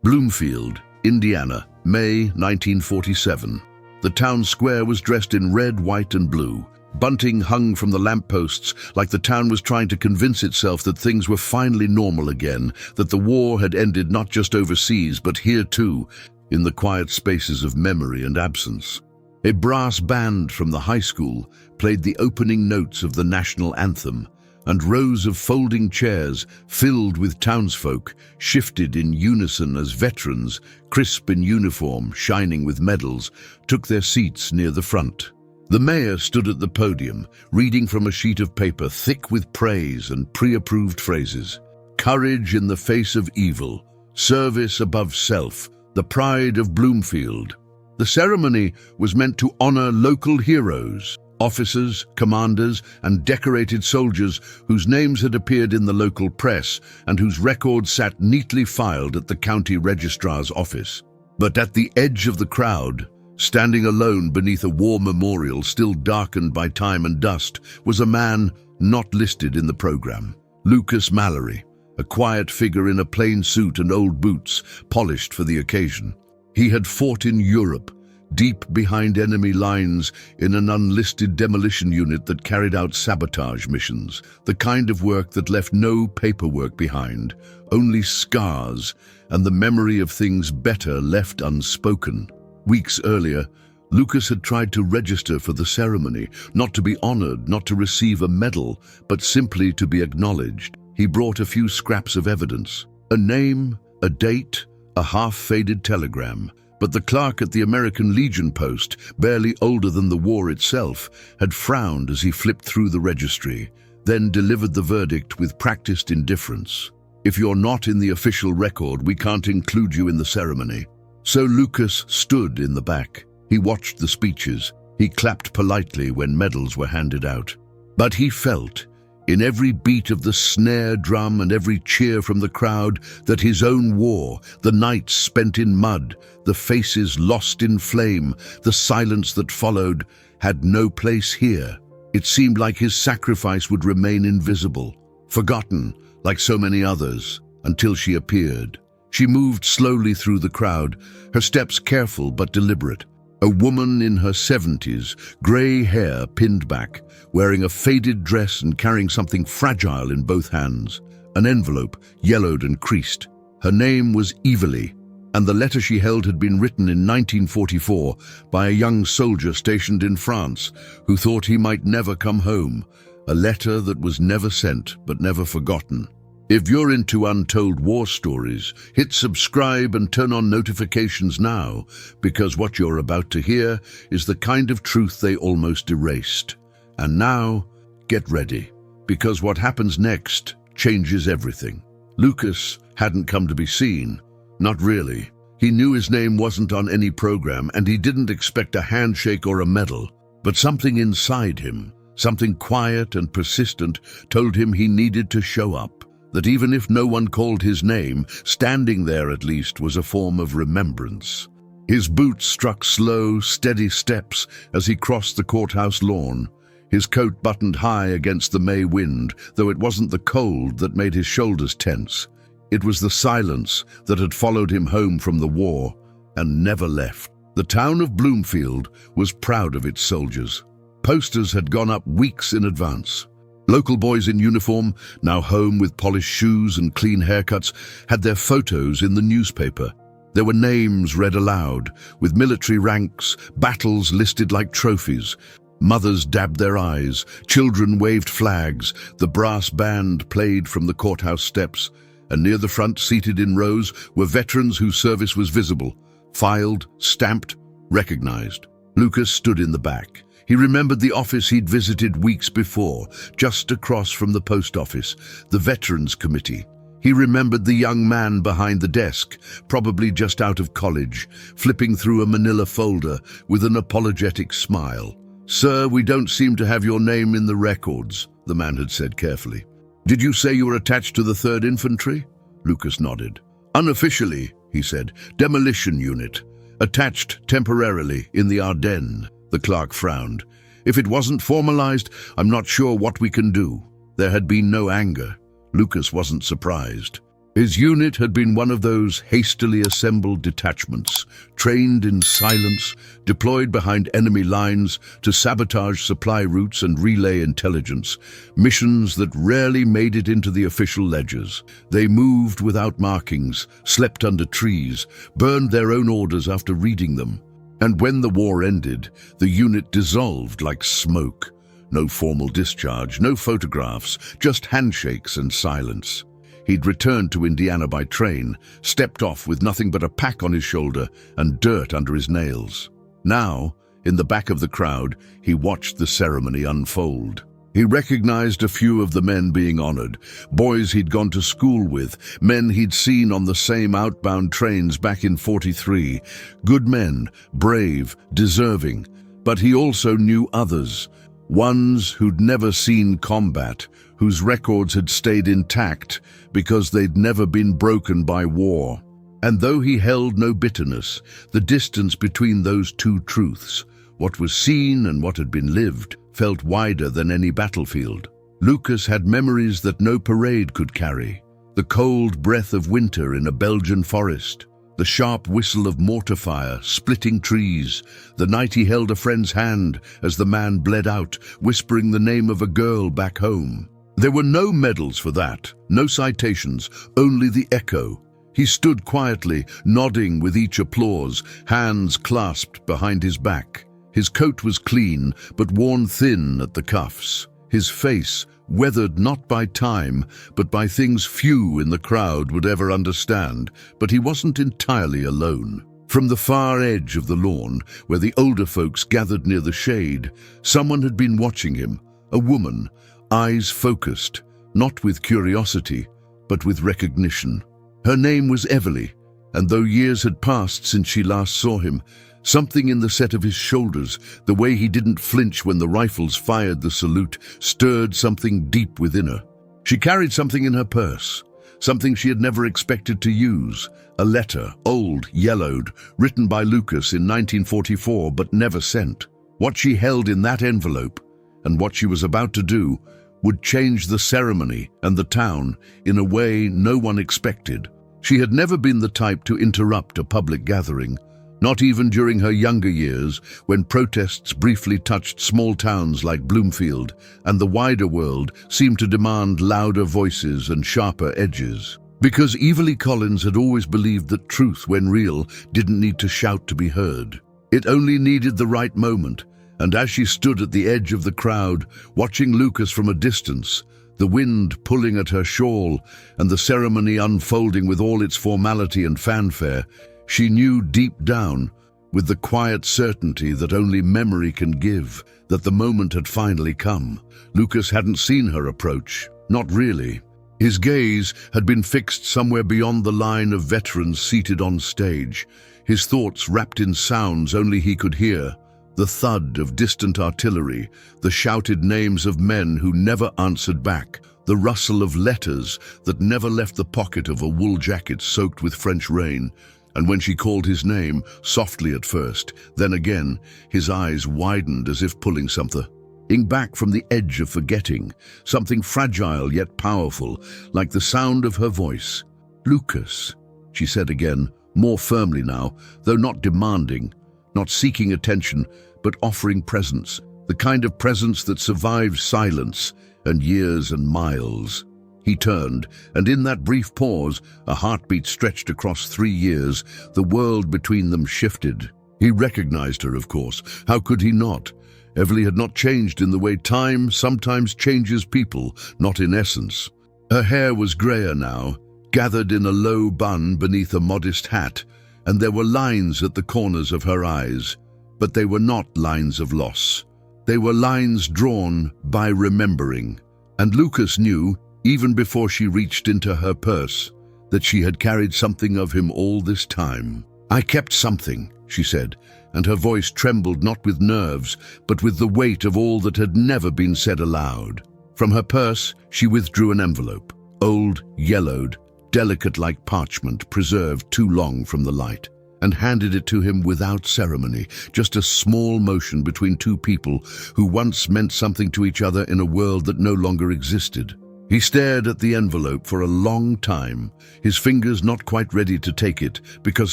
Bloomfield, Indiana, May 1947. The town square was dressed in red, white, and blue. Bunting hung from the lampposts like the town was trying to convince itself that things were finally normal again, that the war had ended not just overseas but here too, in the quiet spaces of memory and absence. A brass band from the high school played the opening notes of the national anthem, and rows of folding chairs filled with townsfolk shifted in unison as veterans, crisp in uniform, shining with medals, took their seats near the front. The mayor stood at the podium, reading from a sheet of paper thick with praise and pre-approved phrases. Courage in the face of evil, service above self, the pride of Bloomfield. The ceremony was meant to honor local heroes, officers, commanders, and decorated soldiers whose names had appeared in the local press and whose records sat neatly filed at the county registrar's office. But at the edge of the crowd, standing alone beneath a war memorial still darkened by time and dust, was a man not listed in the program. Lucas Mallory, a quiet figure in a plain suit and old boots, polished for the occasion. He had fought in Europe, deep behind enemy lines in an unlisted demolition unit that carried out sabotage missions, the kind of work that left no paperwork behind, only scars and the memory of things better left unspoken. Weeks earlier, Lucas had tried to register for the ceremony, not to be honored, not to receive a medal, but simply to be acknowledged. He brought a few scraps of evidence, a name, a date, a half-faded telegram. But the clerk at the American Legion post, barely older than the war itself, had frowned as he flipped through the registry, then delivered the verdict with practiced indifference. "If you're not in the official record, we can't include you in the ceremony." So Lucas stood in the back. He watched the speeches. He clapped politely when medals were handed out. But he felt, in every beat of the snare drum and every cheer from the crowd, that his own war, the nights spent in mud, the faces lost in flame, the silence that followed, had no place here. It seemed like his sacrifice would remain invisible, forgotten, like so many others, until she appeared. She moved slowly through the crowd, her steps careful but deliberate. A woman in her 70s, grey hair pinned back, wearing a faded dress and carrying something fragile in both hands, an envelope, yellowed and creased. Her name was Evilly, and the letter she held had been written in 1944 by a young soldier stationed in France who thought he might never come home, a letter that was never sent but never forgotten. If you're into untold war stories, hit subscribe and turn on notifications now, because what you're about to hear is the kind of truth they almost erased. And now, get ready, because what happens next changes everything. Lucas hadn't come to be seen. Not really. He knew his name wasn't on any program, and he didn't expect a handshake or a medal. But something inside him, something quiet and persistent, told him he needed to show up. That even if no one called his name, standing there at least was a form of remembrance. His boots struck slow, steady steps as he crossed the courthouse lawn, his coat buttoned high against the May wind, though it wasn't the cold that made his shoulders tense. It was the silence that had followed him home from the war and never left. The town of Bloomfield was proud of its soldiers. Posters had gone up weeks in advance. Local boys in uniform, now home with polished shoes and clean haircuts, had their photos in the newspaper. There were names read aloud, with military ranks, battles listed like trophies. Mothers dabbed their eyes, children waved flags, the brass band played from the courthouse steps, and near the front, seated in rows, were veterans whose service was visible, filed, stamped, recognized. Lucas stood in the back. He remembered the office he'd visited weeks before, just across from the post office, the Veterans Committee. He remembered the young man behind the desk, probably just out of college, flipping through a manila folder with an apologetic smile. "Sir, we don't seem to have your name in the records," the man had said carefully. "Did you say you were attached to the 3rd Infantry?" Lucas nodded. "Unofficially," he said, "demolition unit. Attached temporarily in the Ardennes." The clerk frowned. "If it wasn't formalized, I'm not sure what we can do." There had been no anger. Lucas wasn't surprised. His unit had been one of those hastily assembled detachments, trained in silence, deployed behind enemy lines to sabotage supply routes and relay intelligence, missions that rarely made it into the official ledgers. They moved without markings, slept under trees, burned their own orders after reading them. And when the war ended, the unit dissolved like smoke. No formal discharge, no photographs, just handshakes and silence. He'd returned to Indiana by train, stepped off with nothing but a pack on his shoulder and dirt under his nails. Now, in the back of the crowd, he watched the ceremony unfold. He recognized a few of the men being honored, boys he'd gone to school with, men he'd seen on the same outbound trains back in '43. Good men, brave, deserving. But he also knew others, ones who'd never seen combat, whose records had stayed intact because they'd never been broken by war. And though he held no bitterness, the distance between those two truths, what was seen and what had been lived, felt wider than any battlefield. Lucas had memories that no parade could carry. The cold breath of winter in a Belgian forest, the sharp whistle of mortar fire splitting trees, the night he held a friend's hand as the man bled out, whispering the name of a girl back home. There were no medals for that, no citations, only the echo. He stood quietly, nodding with each applause, hands clasped behind his back. His coat was clean, but worn thin at the cuffs. His face, weathered not by time, but by things few in the crowd would ever understand. But he wasn't entirely alone. From the far edge of the lawn, where the older folks gathered near the shade, someone had been watching him, a woman, eyes focused, not with curiosity, but with recognition. Her name was Everly, and though years had passed since she last saw him, something in the set of his shoulders, the way he didn't flinch when the rifles fired the salute, stirred something deep within her. She carried something in her purse, something she had never expected to use, a letter, old, yellowed, written by Lucas in 1944 but never sent. What she held in that envelope, and what she was about to do, would change the ceremony and the town in a way no one expected. She had never been the type to interrupt a public gathering, not even during her younger years when protests briefly touched small towns like Bloomfield, and the wider world seemed to demand louder voices and sharper edges. Because Everly Collins had always believed that truth, when real, didn't need to shout to be heard. It only needed the right moment, and as she stood at the edge of the crowd, watching Lucas from a distance, the wind pulling at her shawl and the ceremony unfolding with all its formality and fanfare, she knew deep down, with the quiet certainty that only memory can give, that the moment had finally come. Lucas hadn't seen her approach, not really. His gaze had been fixed somewhere beyond the line of veterans seated on stage, his thoughts wrapped in sounds only he could hear. The thud of distant artillery, the shouted names of men who never answered back, the rustle of letters that never left the pocket of a wool jacket soaked with French rain. And when she called his name, softly at first, then again, his eyes widened as if pulling something back from the edge of forgetting, something fragile yet powerful, like the sound of her voice. "Lucas," she said again, more firmly now, though not demanding, not seeking attention, but offering presence, the kind of presence that survives silence and years and miles. He turned, and in that brief pause, a heartbeat stretched across 3 years, the world between them shifted. He recognized her, of course. How could he not? Everly had not changed in the way time sometimes changes people, not in essence. Her hair was grayer now, gathered in a low bun beneath a modest hat, and there were lines at the corners of her eyes. But they were not lines of loss. They were lines drawn by remembering. And Lucas knew, even before she reached into her purse, that she had carried something of him all this time. "I kept something," she said, and her voice trembled not with nerves, but with the weight of all that had never been said aloud. From her purse, she withdrew an envelope, old, yellowed, delicate like parchment preserved too long from the light, and handed it to him without ceremony, just a small motion between two people who once meant something to each other in a world that no longer existed. He stared at the envelope for a long time, his fingers not quite ready to take it, because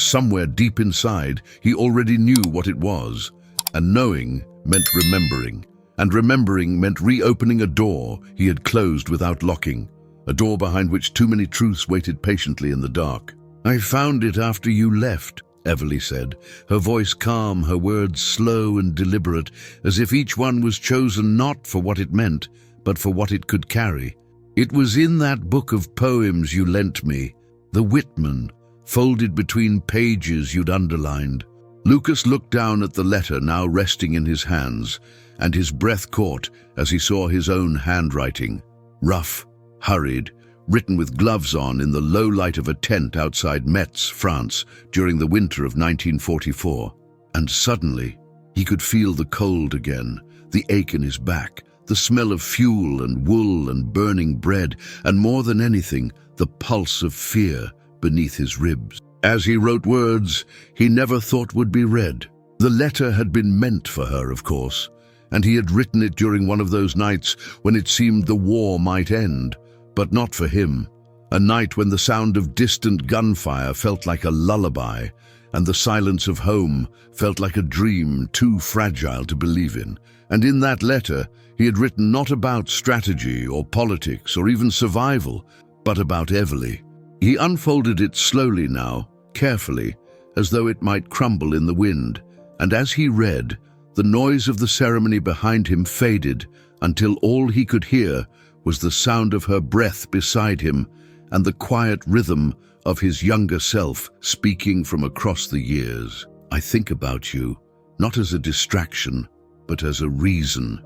somewhere deep inside he already knew what it was. And knowing meant remembering, and remembering meant reopening a door he had closed without locking, a door behind which too many truths waited patiently in the dark. "I found it after you left," Everly said, her voice calm, her words slow and deliberate, as if each one was chosen not for what it meant, but for what it could carry. "It was in that book of poems you lent me, the Whitman, folded between pages you'd underlined." Lucas looked down at the letter now resting in his hands, and his breath caught as he saw his own handwriting. Rough, hurried, written with gloves on in the low light of a tent outside Metz, France, during the winter of 1944. And suddenly, he could feel the cold again, the ache in his back, the smell of fuel and wool and burning bread, and more than anything, the pulse of fear beneath his ribs. As he wrote words he never thought would be read. The letter had been meant for her, of course, and he had written it during one of those nights when it seemed the war might end, but not for him. A night when the sound of distant gunfire felt like a lullaby, and the silence of home felt like a dream too fragile to believe in. And in that letter, he had written not about strategy or politics or even survival, but about Everly. He unfolded it slowly now, carefully, as though it might crumble in the wind, and as he read, the noise of the ceremony behind him faded until all he could hear was the sound of her breath beside him and the quiet rhythm of his younger self speaking from across the years. "I think about you, not as a distraction, but as a reason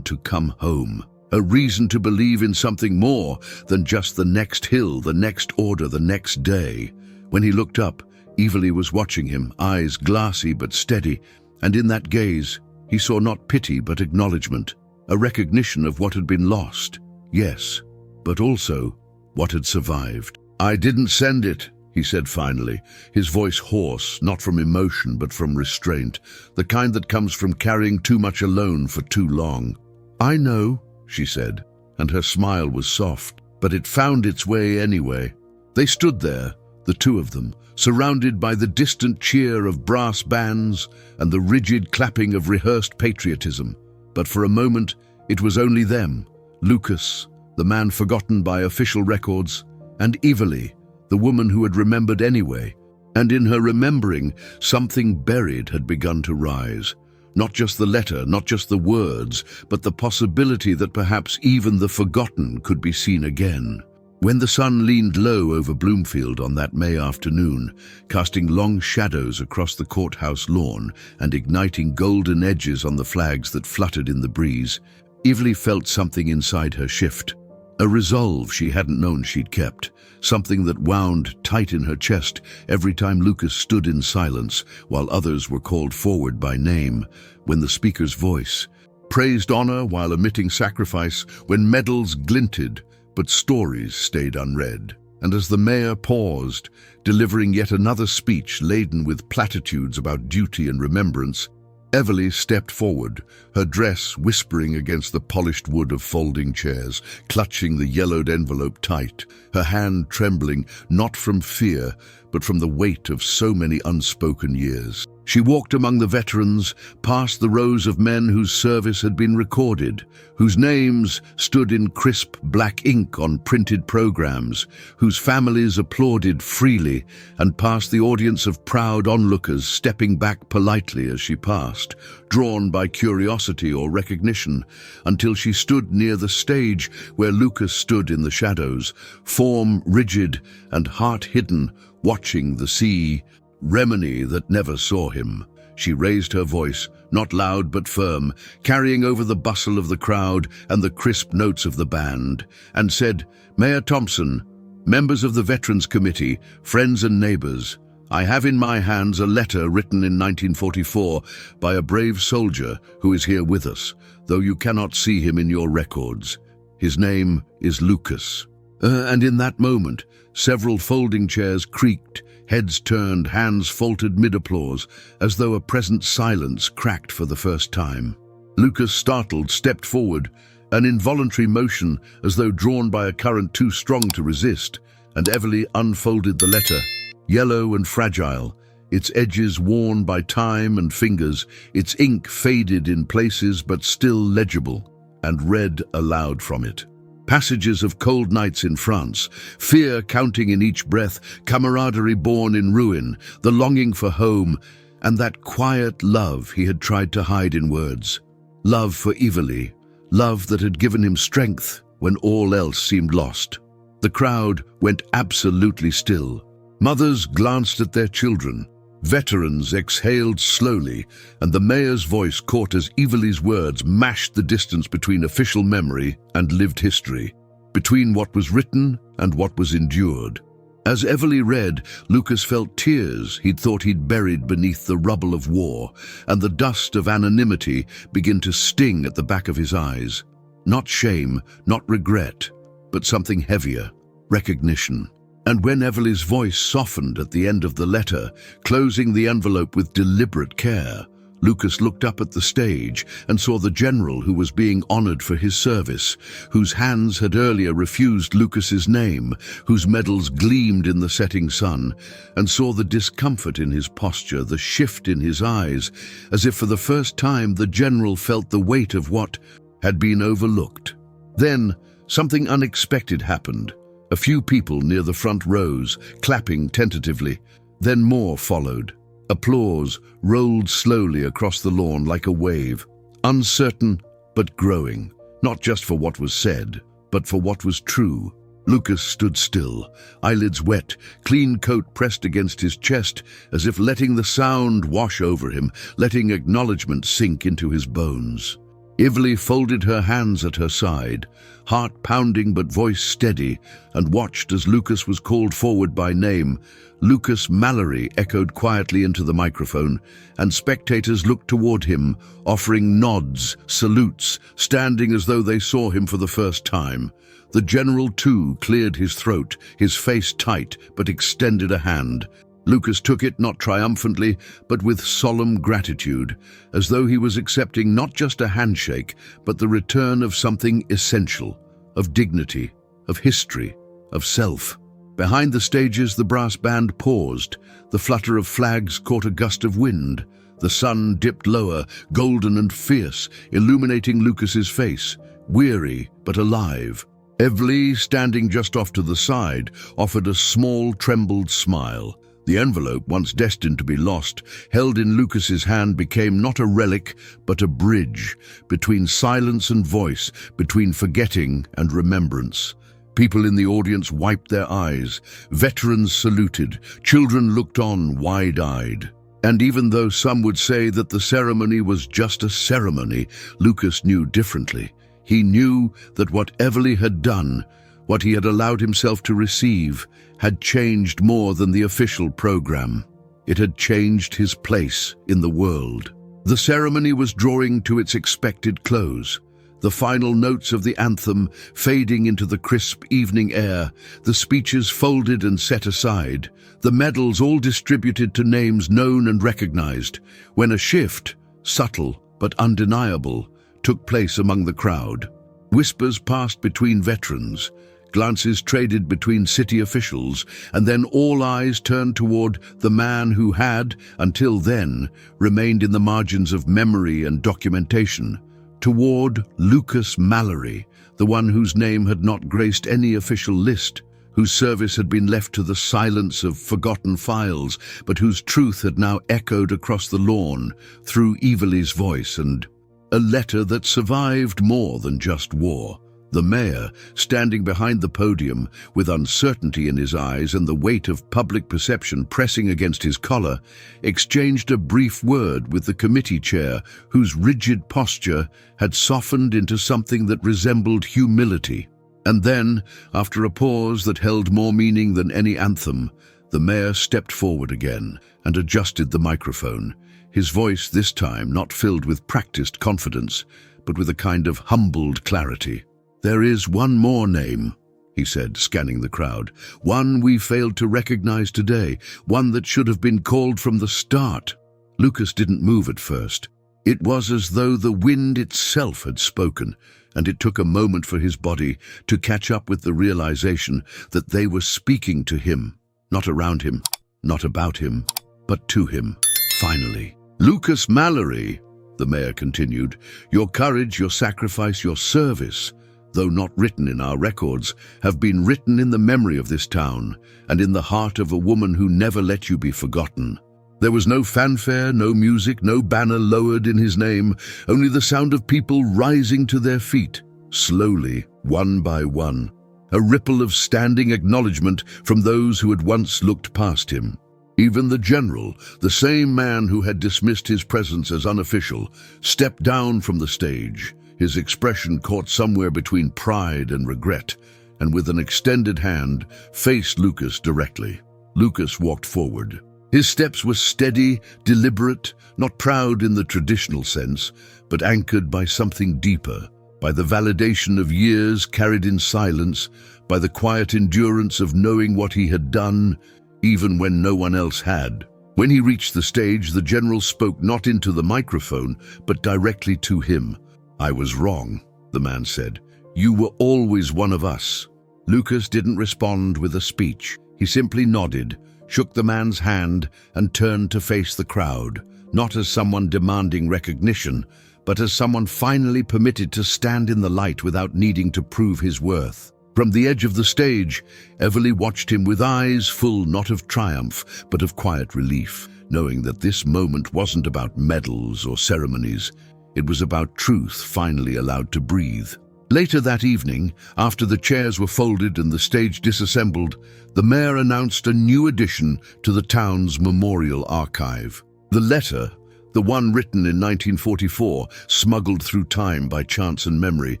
to come home, a reason to believe in something more than just the next hill, the next order, the next day." When he looked up, Everly was watching him, eyes glassy but steady, and in that gaze he saw not pity but acknowledgement, a recognition of what had been lost, yes, but also what had survived. "I didn't send it," he said finally, his voice hoarse, not from emotion but from restraint, the kind that comes from carrying too much alone for too long. "I know," she said, and her smile was soft, but it found its way anyway. They stood there, the two of them, surrounded by the distant cheer of brass bands and the rigid clapping of rehearsed patriotism. But for a moment, it was only them, Lucas, the man forgotten by official records, and Everly, the woman who had remembered anyway. And in her remembering, something buried had begun to rise. Not just the letter, not just the words, but the possibility that perhaps even the forgotten could be seen again. When the sun leaned low over Bloomfield on that May afternoon, casting long shadows across the courthouse lawn and igniting golden edges on the flags that fluttered in the breeze, Everly felt something inside her shift. A resolve she hadn't known she'd kept, something that wound tight in her chest every time Lucas stood in silence while others were called forward by name, when the speaker's voice praised honor while omitting sacrifice, when medals glinted but stories stayed unread. And as the mayor paused, delivering yet another speech laden with platitudes about duty and remembrance, Everly stepped forward, her dress whispering against the polished wood of folding chairs, clutching the yellowed envelope tight, her hand trembling not from fear, but from the weight of so many unspoken years. She walked among the veterans, past the rows of men whose service had been recorded, whose names stood in crisp black ink on printed programs, whose families applauded freely, and past the audience of proud onlookers stepping back politely as she passed, drawn by curiosity or recognition, until she stood near the stage where Lucas stood in the shadows, form rigid and heart hidden, watching the sea, Remini that never saw him. She raised her voice, not loud but firm, carrying over the bustle of the crowd and the crisp notes of the band, and said, "Mayor Thompson, members of the Veterans Committee, friends and neighbors, I have in my hands a letter written in 1944 by a brave soldier who is here with us, though you cannot see him in your records. His name is Lucas." And in that moment, several folding chairs creaked, heads turned, hands faltered mid-applause, as though a present silence cracked for the first time. Lucas, startled, stepped forward, an involuntary motion as though drawn by a current too strong to resist, and Everly unfolded the letter, yellow and fragile, its edges worn by time and fingers, its ink faded in places but still legible, and read aloud from it. Passages of cold nights in France, fear counting in each breath, camaraderie born in ruin, the longing for home, and that quiet love he had tried to hide in words. Love for Everly, love that had given him strength when all else seemed lost. The crowd went absolutely still. Mothers glanced at their children. Veterans exhaled slowly, and the mayor's voice caught as Everly's words mashed the distance between official memory and lived history, between what was written and what was endured. As Everly read, Lucas felt tears he'd thought he'd buried beneath the rubble of war, and the dust of anonymity begin to sting at the back of his eyes. Not shame, not regret, but something heavier, recognition. And when Everly's voice softened at the end of the letter, closing the envelope with deliberate care, Lucas looked up at the stage and saw the general who was being honored for his service, whose hands had earlier refused Lucas's name, whose medals gleamed in the setting sun, and saw the discomfort in his posture, the shift in his eyes, as if for the first time the general felt the weight of what had been overlooked. Then, something unexpected happened. A few people near the front rows, clapping tentatively. Then more followed. Applause rolled slowly across the lawn like a wave, uncertain but growing, not just for what was said, but for what was true. Lucas stood still, eyelids wet, clean coat pressed against his chest, as if letting the sound wash over him, letting acknowledgement sink into his bones. Everly folded her hands at her side, heart pounding but voice steady, and watched as Lucas was called forward by name. Lucas Mallory echoed quietly into the microphone, and spectators looked toward him, offering nods, salutes, standing as though they saw him for the first time. The general, too, cleared his throat, his face tight, but extended a hand. Lucas took it not triumphantly, but with solemn gratitude, as though he was accepting not just a handshake, but the return of something essential, of dignity, of history, of self. Behind the stages, the brass band paused. The flutter of flags caught a gust of wind. The sun dipped lower, golden and fierce, illuminating Lucas's face, weary but alive. Everly, standing just off to the side, offered a small, trembled smile. The envelope, once destined to be lost, held in Lucas's hand, became not a relic, but a bridge, between silence and voice, between forgetting and remembrance. People in the audience wiped their eyes, veterans saluted, children looked on wide-eyed. And even though some would say that the ceremony was just a ceremony, Lucas knew differently. He knew that what Everly had done, what he had allowed himself to receive, had changed more than the official program. It had changed his place in the world. The ceremony was drawing to its expected close. The final notes of the anthem fading into the crisp evening air, the speeches folded and set aside, the medals all distributed to names known and recognized, when a shift, subtle but undeniable, took place among the crowd. Whispers passed between veterans, glances traded between city officials, and then all eyes turned toward the man who had, until then, remained in the margins of memory and documentation, toward Lucas Mallory, the one whose name had not graced any official list, whose service had been left to the silence of forgotten files, but whose truth had now echoed across the lawn through Everly's voice, and a letter that survived more than just war. The mayor, standing behind the podium, with uncertainty in his eyes and the weight of public perception pressing against his collar, exchanged a brief word with the committee chair, whose rigid posture had softened into something that resembled humility. And then, after a pause that held more meaning than any anthem, the mayor stepped forward again and adjusted the microphone, his voice this time not filled with practiced confidence, but with a kind of humbled clarity. "There is one more name," he said, scanning the crowd. "One we failed to recognize today, one that should have been called from the start." Lucas didn't move at first. It was as though the wind itself had spoken, and it took a moment for his body to catch up with the realization that they were speaking to him, not around him, not about him, but to him, finally. "Lucas Mallory," the mayor continued, "your courage, your sacrifice, your service, though not written in our records, have been written in the memory of this town and in the heart of a woman who never let you be forgotten." There was no fanfare, no music, no banner lowered in his name, only the sound of people rising to their feet, slowly, one by one. A ripple of standing acknowledgement from those who had once looked past him. Even the general, the same man who had dismissed his presence as unofficial, stepped down from the stage, his expression caught somewhere between pride and regret, and with an extended hand, faced Lucas directly. Lucas walked forward. His steps were steady, deliberate, not proud in the traditional sense, but anchored by something deeper, by the validation of years carried in silence, by the quiet endurance of knowing what he had done, even when no one else had. When he reached the stage, the general spoke not into the microphone, but directly to him. "I was wrong," the man said. "You were always one of us." Lucas didn't respond with a speech. He simply nodded, shook the man's hand, and turned to face the crowd, not as someone demanding recognition, but as someone finally permitted to stand in the light without needing to prove his worth. From the edge of the stage, Everly watched him with eyes full not of triumph, but of quiet relief, knowing that this moment wasn't about medals or ceremonies. It was about truth finally allowed to breathe. Later that evening, after the chairs were folded and the stage disassembled, the mayor announced a new addition to the town's memorial archive. The letter, the one written in 1944, smuggled through time by chance and memory,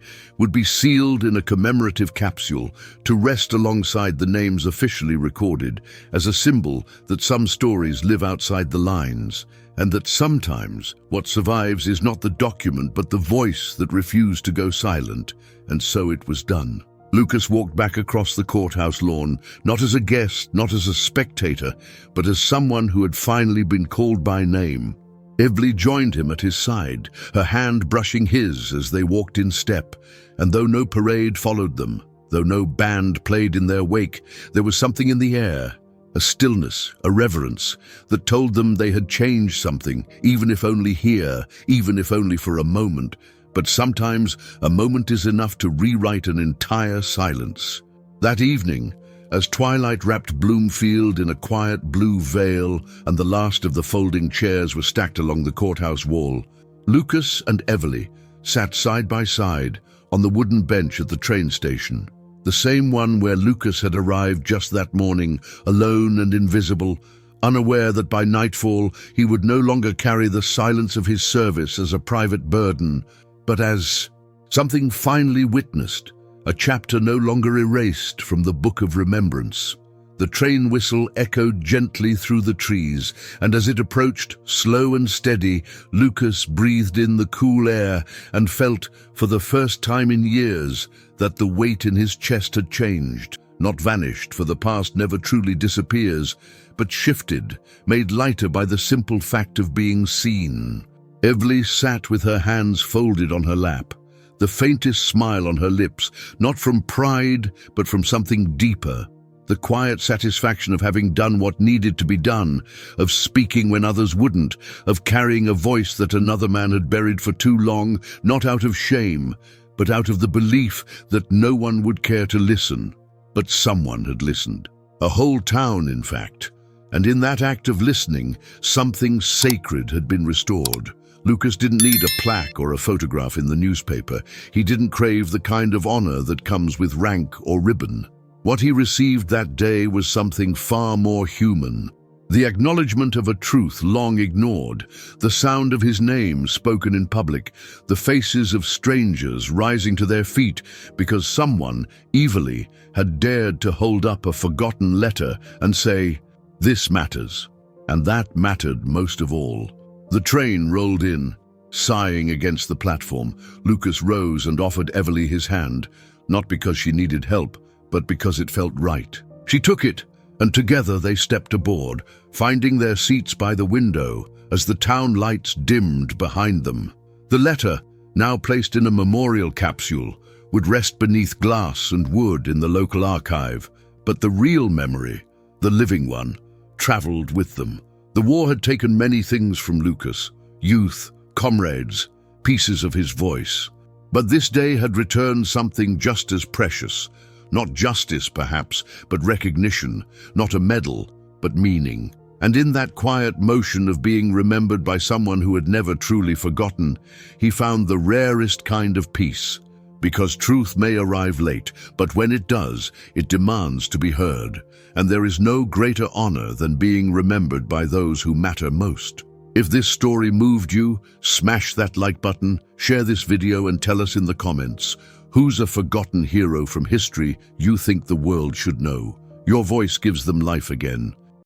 would be sealed in a commemorative capsule to rest alongside the names officially recorded as a symbol that some stories live outside the lines, and that sometimes what survives is not the document but the voice that refused to go silent, and so it was done. Lucas walked back across the courthouse lawn, not as a guest, not as a spectator, but as someone who had finally been called by name. Evely joined him at his side, her hand brushing his as they walked in step, and though no parade followed them, though no band played in their wake, there was something in the air, a stillness, a reverence, that told them they had changed something, even if only here, even if only for a moment. But sometimes a moment is enough to rewrite an entire silence. That evening, as twilight wrapped Bloomfield in a quiet blue veil and the last of the folding chairs were stacked along the courthouse wall, Lucas and Everly sat side by side on the wooden bench at the train station, the same one where Lucas had arrived just that morning, alone and invisible, unaware that by nightfall he would no longer carry the silence of his service as a private burden, but as something finally witnessed, a chapter no longer erased from the book of remembrance. The train whistle echoed gently through the trees, and as it approached, slow and steady, Lucas breathed in the cool air and felt, for the first time in years, that the weight in his chest had changed, not vanished, for the past never truly disappears, but shifted, made lighter by the simple fact of being seen. Evely sat with her hands folded on her lap, the faintest smile on her lips, not from pride, but from something deeper. The quiet satisfaction of having done what needed to be done, of speaking when others wouldn't, of carrying a voice that another man had buried for too long, not out of shame, but out of the belief that no one would care to listen. But someone had listened. A whole town, in fact. And in that act of listening, something sacred had been restored. Lucas didn't need a plaque or a photograph in the newspaper. He didn't crave the kind of honor that comes with rank or ribbon. What he received that day was something far more human. The acknowledgement of a truth long ignored, the sound of his name spoken in public, the faces of strangers rising to their feet because someone, evilly, had dared to hold up a forgotten letter and say, "This matters." And that mattered most of all. The train rolled in. Sighing against the platform, Lucas rose and offered Everly his hand, not because she needed help, but because it felt right. She took it, and together they stepped aboard, finding their seats by the window, as the town lights dimmed behind them. The letter, now placed in a memorial capsule, would rest beneath glass and wood in the local archive, but the real memory, the living one, traveled with them. The war had taken many things from Lucas: youth, comrades, pieces of his voice. But this day had returned something just as precious. Not justice, perhaps, but recognition. Not a medal, but meaning. And in that quiet motion of being remembered by someone who had never truly forgotten, he found the rarest kind of peace. Because truth may arrive late, but when it does, it demands to be heard. And there is no greater honor than being remembered by those who matter most. If this story moved you, smash that like button, share this video and tell us in the comments, who's a forgotten hero from history you think the world should know? Your voice gives them life again.